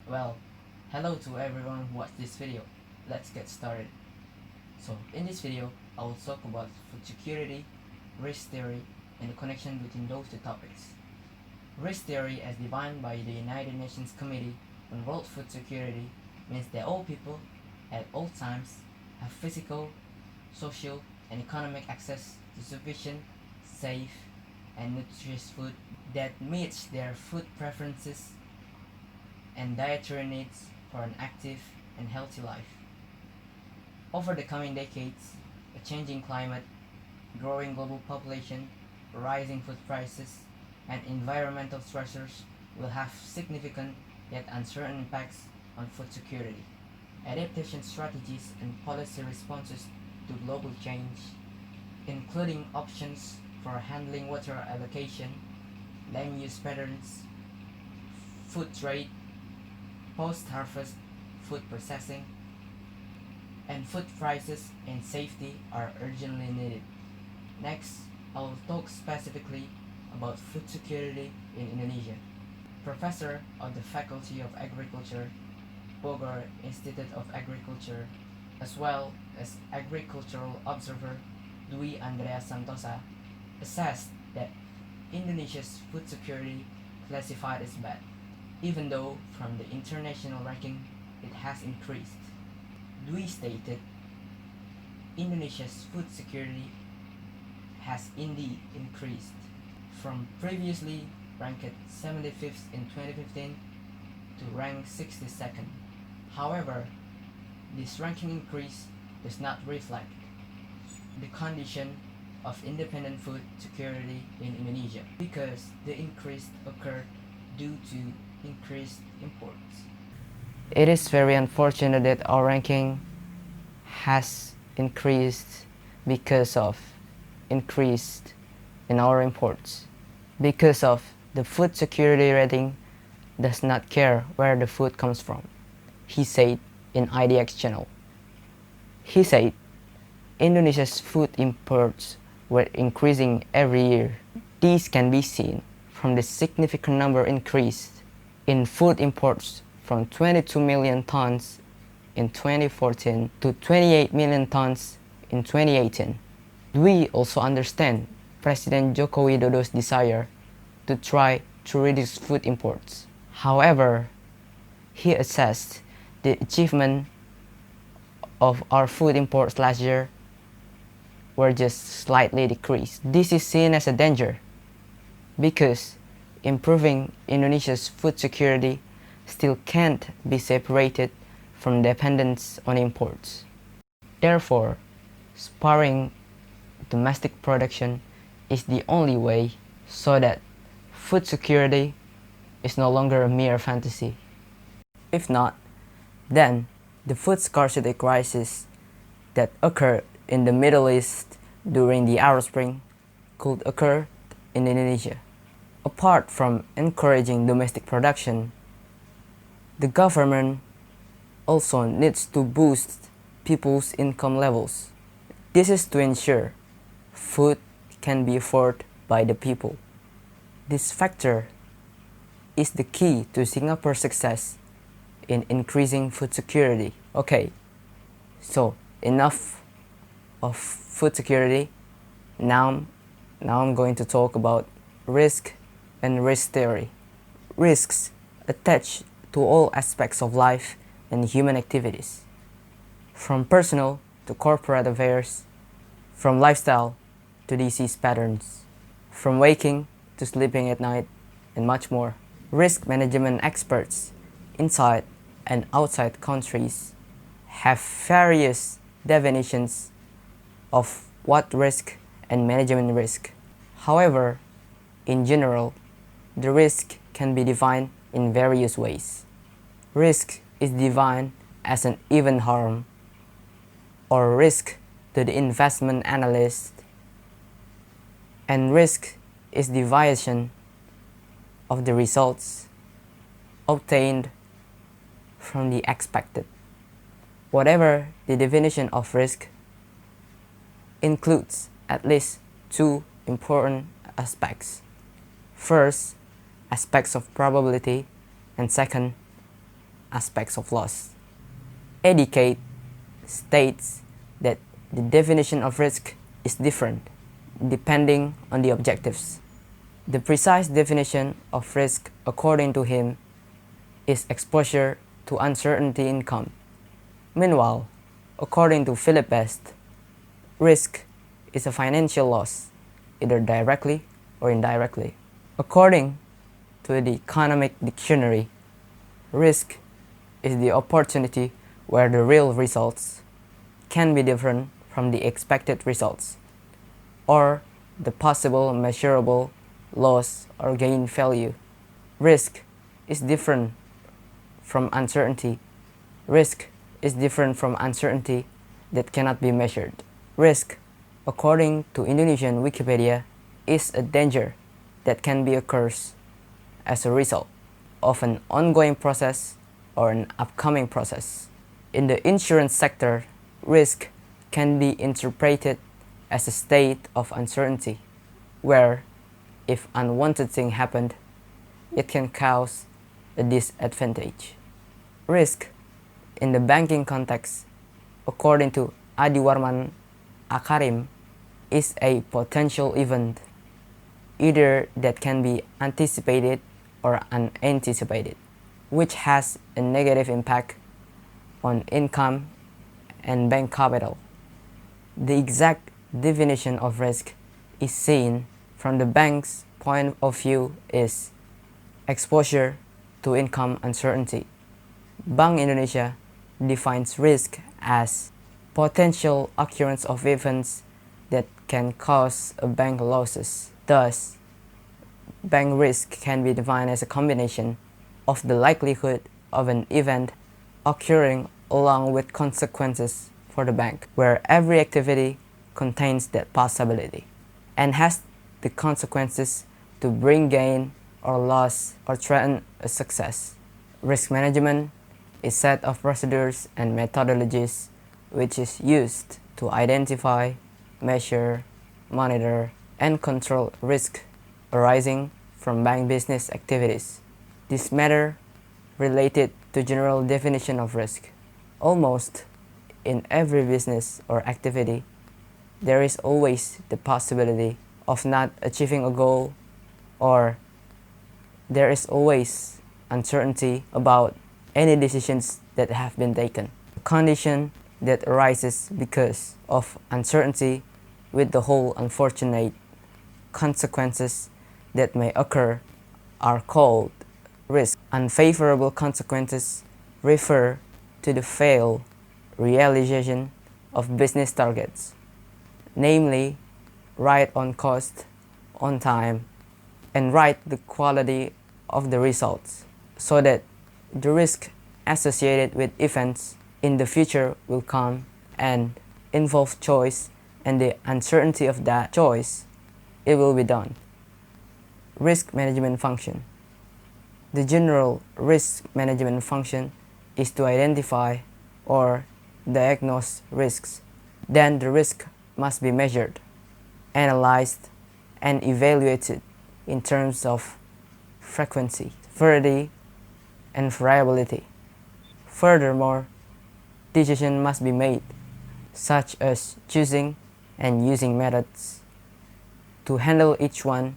Well, hello to everyone who watched this video. Let's get started. So, in this video, I will talk about food security, risk theory, and the connection between those two topics. Risk theory, as defined by the United Nations Committee on World Food Security, means that all people, at all times, have physical, social, and economic access to sufficient, safe, and nutritious food that meets their food preferences and dietary needs for an active and healthy life. Over the coming decades, a changing climate, growing global population, rising food prices, and environmental stressors will have significant yet uncertain impacts on food security. Adaptation strategies and policy responses to global change, including options for handling water allocation, land use patterns, food trade, post-harvest food processing, and food prices and safety are urgently needed. Next, I will talk specifically about food security in Indonesia. Professor of the Faculty of Agriculture, Bogor Institute of Agriculture, as well as agricultural observer Dwi Andrea Santosa, assessed that Indonesia's food security classified as bad, even though from the international ranking it has increased. Dwi stated, Indonesia's food security has indeed increased, from previously ranked 75th in 2015 to rank 62nd. However, this ranking increase does not reflect the condition of independent food security in Indonesia, because the increase occurred due to increased imports. It is very unfortunate that our ranking has increased because of increased in our imports. Because of the food security rating does not care where the food comes from, he said in IDX channel. He said Indonesia's food imports were increasing every year. These can be seen from the significant number increase in food imports from 22 million tons in 2014 to 28 million tons in 2018. We also understand President Joko Widodo's desire to try to reduce food imports. However, he assessed the achievement of our food imports last year were just slightly decreased. This is seen as a danger because improving Indonesia's food security still can't be separated from dependence on imports. Therefore, spurring domestic production is the only way so that food security is no longer a mere fantasy. If not, then the food scarcity crisis that occurred in the Middle East during the Arab Spring could occur in Indonesia. Apart from encouraging domestic production, the government also needs to boost people's income levels. This is to ensure food can be afforded by the people. This factor is the key to Singapore's success in increasing food security. Okay, so enough of food security. Now I'm going to talk about risk and risk theory. Risks attach to all aspects of life and human activities, from personal to corporate affairs, from lifestyle to disease patterns, from waking to sleeping at night, and much more. Risk management experts inside and outside countries have various definitions of what risk and management risk. However, in general, the risk can be defined in various ways. Risk is defined as an event harm or risk to the investment analyst, and risk is deviation of the results obtained from the expected. Whatever the definition of risk includes at least two important aspects. First, aspects of probability, and second, aspects of loss. Educate states that the definition of risk is different depending on the objectives. The precise definition of risk, according to him, is exposure to uncertainty income. Meanwhile, according to Philip Best, risk is a financial loss, either directly or indirectly. According to the Economic Dictionary, risk is the opportunity where the real results can be different from the expected results, or the possible measurable loss or gain value. Risk is different from uncertainty. Risk is different from uncertainty that cannot be measured. Risk, according to Indonesian Wikipedia, is a danger that can be occurs as a result of an ongoing process or an upcoming process. In the insurance sector, risk can be interpreted as a state of uncertainty, where if unwanted thing happened, it can cause a disadvantage. Risk in the banking context, according to Adiwarman Akarim, is a potential event, either that can be anticipated or unanticipated, which has a negative impact on income and bank capital. The exact definition of risk is seen from the bank's point of view is exposure to income uncertainty. Bank Indonesia defines risk as potential occurrence of events that can cause a bank losses. Thus, bank risk can be defined as a combination of the likelihood of an event occurring along with consequences for the bank, where every activity contains that possibility and has the consequences to bring gain or loss or threaten a success. Risk management is a set of procedures and methodologies which is used to identify, measure, monitor, and control risk arising from bank business activities. This matter related to general definition of risk. Almost in every business or activity, there is always the possibility of not achieving a goal, or there is always uncertainty about any decisions that have been taken. A condition that arises because of uncertainty with the whole unfortunate consequences that may occur are called risk. Unfavorable consequences refer to the failed realization of business targets, namely right on cost, on time, and right the quality of the results, so that the risk associated with events in the future will come and involve choice, and the uncertainty of that choice, it will be done. Risk management function. The general risk management function is to identify or diagnose risks. Then the risk must be measured, analyzed, and evaluated in terms of frequency, severity, and variability. Furthermore, decisions must be made, such as choosing and using methods to handle each one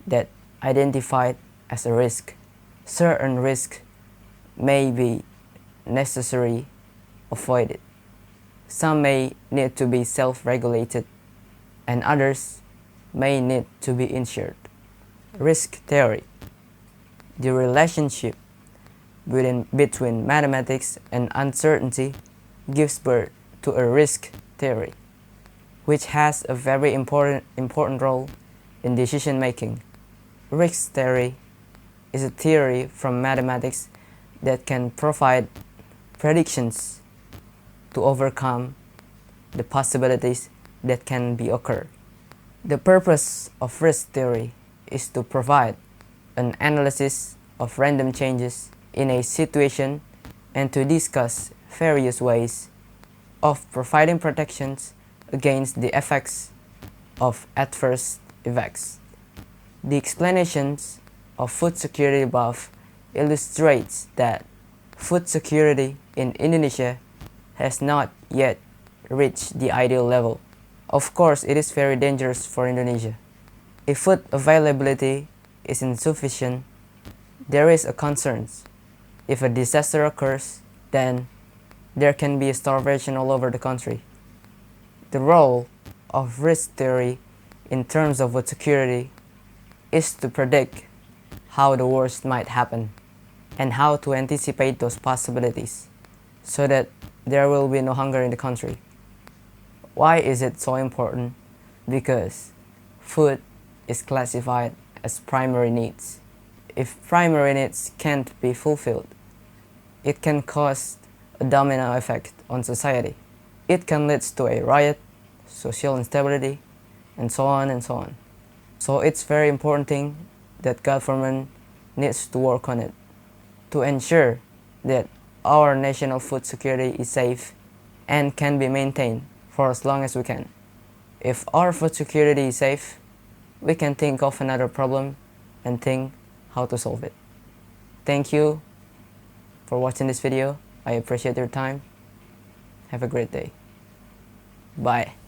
that identified as a risk. Certain risks may be necessarily avoided. Some may need to be self-regulated, and others may need to be insured. Risk theory. The relationship between mathematics and uncertainty gives birth to a risk theory, which has a very important role in decision making. Risk theory is a theory from mathematics that can provide predictions to overcome the possibilities that can be occur. The purpose of risk theory is to provide an analysis of random changes in a situation and to discuss various ways of providing protections against the effects of adverse events. The explanations of food security above illustrates that Food security in Indonesia has not yet reached the ideal level. Of course, it is very dangerous for Indonesia. If food availability is insufficient, there is a concern. If a disaster occurs, then there can be a starvation all over the country. The role of risk theory in terms of food security is to predict how the worst might happen and how to anticipate those possibilities so that there will be no hunger in the country. Why is it so important? Because food is classified as primary needs. If primary needs can't be fulfilled, it can cause a domino effect on society. It can lead to a riot, social instability, and so on and so on. So it's very important thing that government needs to work on it to ensure that our national food security is safe and can be maintained for as long as we can. If our food security is safe, we can think of another problem and think how to solve it. Thank you for watching this video. I appreciate your time. Have a great day. Bye.